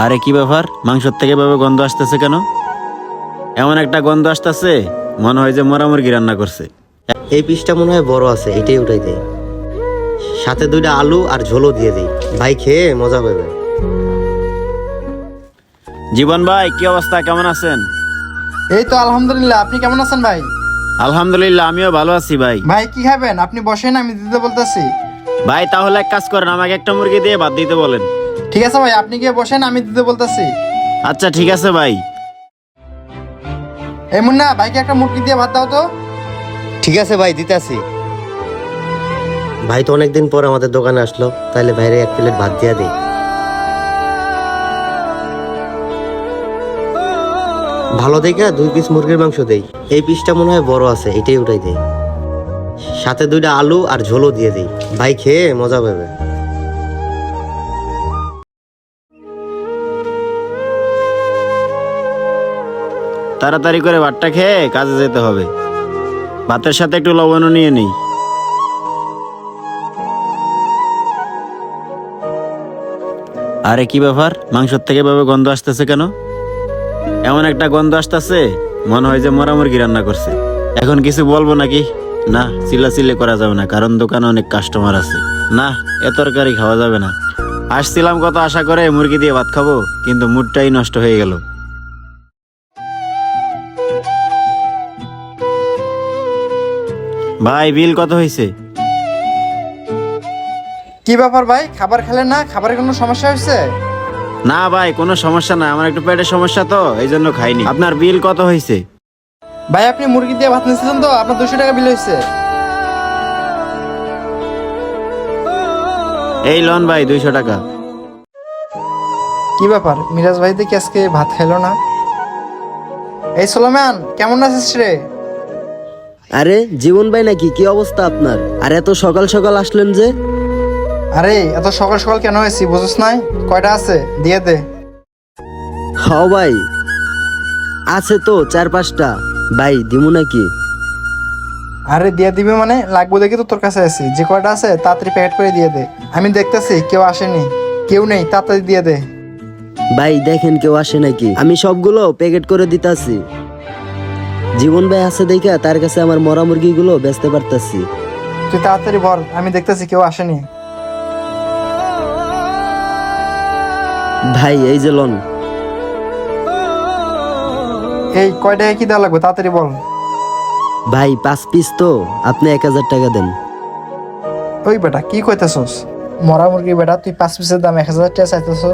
আরে কি ব্যাপার, মাংসের থেকে এভাবে গন্ধ আসতেছে কেন? এমন একটা গন্ধ আসতেছে মনে হয় যে মরা মুরগি রান্না করছে। এই পিসটা মনে হয় বড় আছে, এটাই উঠাই দেয়। সাথে 2টা আলু আর ঝোলও দিয়ে দেই, ভাই খেয়ে মজা পাবে। জীবন ভাই, কি অবস্থা, কেমন আছেন? এই তো আলহামদুলিল্লাহ। আপনি কেমন আছেন ভাই? আলহামদুলিল্লাহ, আমিও ভালো আছি ভাই। ভাই কি খাবেন? আপনি বসেন, আমি দিতে বলতেছি। ভাই তাহলে এক কাজ করেন, আমাকে একটা মুরগি দিয়ে ভাত দিতে বলেন। ঠিক আছে ভাই, আপনি গিয়ে বসেন, আমি দিতে বলতেছি। আচ্ছা ঠিক আছে ভাই। এই মুন্না, ভাইকে একটা মুরগি দিয়ে ভাত দাও তো। ঠিক আছে ভাই, দিতেছি। ভাই তো অনেকদিন পর আমাদের দোকানে আসলো, তাইলে বাইরে 1 প্লেট ভাত দিয়া দেই। ভালো দেখে 2 পিস মুরগির মাংস দেই। এই পিসটা মনে হয় বড় আছে, এটাই উঠাই দেই। সাথে 2টা আলু আর ঝোলও দিয়ে দেই, ভাই খেয়ে মজা পাবে। তাড়াতাড়ি করে ভাতটা খেয়ে কাজে যেতে হবে। ভাতের সাথে একটু লবণও নিয়ে নিই। আরে কি ব্যাপার, মাংসের থেকে এভাবে গন্ধ আসতেছে কেন? এমন একটা গন্ধ আসতেছে মনে হয় যে মরা মুরগি রান্না করছে। এখন কিছু বলবো নাকি? না, চিল্লাচিল্লি করা যাবে না, কারণ দোকানে অনেক কাস্টমার আছে। না, এ তরকারি খাওয়া যাবে না। আসছিলাম কত আশা করে মুরগি দিয়ে ভাত খাবো, কিন্তু মুডটাই নষ্ট হয়ে গেল। ভাই বিল কত হয়েছে? কি ব্যাপার ভাই, খাবার খেলেন না? খাবারের কোনো সমস্যা হয়েছে? না ভাই, কোনো সমস্যা না, আমার একটু পেটের সমস্যা তো এই জন্য খাইনি। আপনার বিল কত হয়েছে? ভাই আপনি মুরগি দিয়ে ভাত নিয়েছিলেন তো, আপনার 200 টাকা বিল হয়েছে। এই লন ভাই 200 টাকা। কি ব্যাপার, মিরাজ ভাই দেখি আজকে ভাত খাইলো না। এই সোলোমান, কেমন আছিস রে? আরে জীবন ভাই নাকি? কি অবস্থা আপনার? আর এত সকাল সকাল আসলেন যে? আরে এত সকাল সকাল কেন হয়েছি বুঝছ নাই? কয়টা আছে দিয়ে দে। হ ভাই, আছে তো 4-5টা। ভাই দিমু নাকি? আরে দিয়ে দিবি মানে? লাগবো দেখি তো তোর কাছে আছি। যে কয়টা আছে তাড়াতাড়ি প্যাকেট করে দিয়ে দে। আমি দেখতেছি কেউ আসেনি, কেউ নেই, তাড়াতাড়ি দিয়ে দে। ভাই দেখেন কেউ আসে নাকি? আমি সবগুলো প্যাকেট করে দিতাছি। জীবন ভাই আছে দেখা তার কাছে আমার মরা মুরগিগুলো বেচতে পারতাছি। তুই তাড়াতাড়ি বল, আমি দেখতেছি কেউ আসেনি। ভাই এই যে লন। এই কয়টায় কি দেওয়া লাগবে তাড়াতাড়ি বল। ভাই 5 পিস তো, আপনি 1000 টাকা দেন। ওই বেটা কি কইতেছস? মরা মুরগি বেটা, তুই 5 পিসের দাম 1000 টাকা চাইতেছস?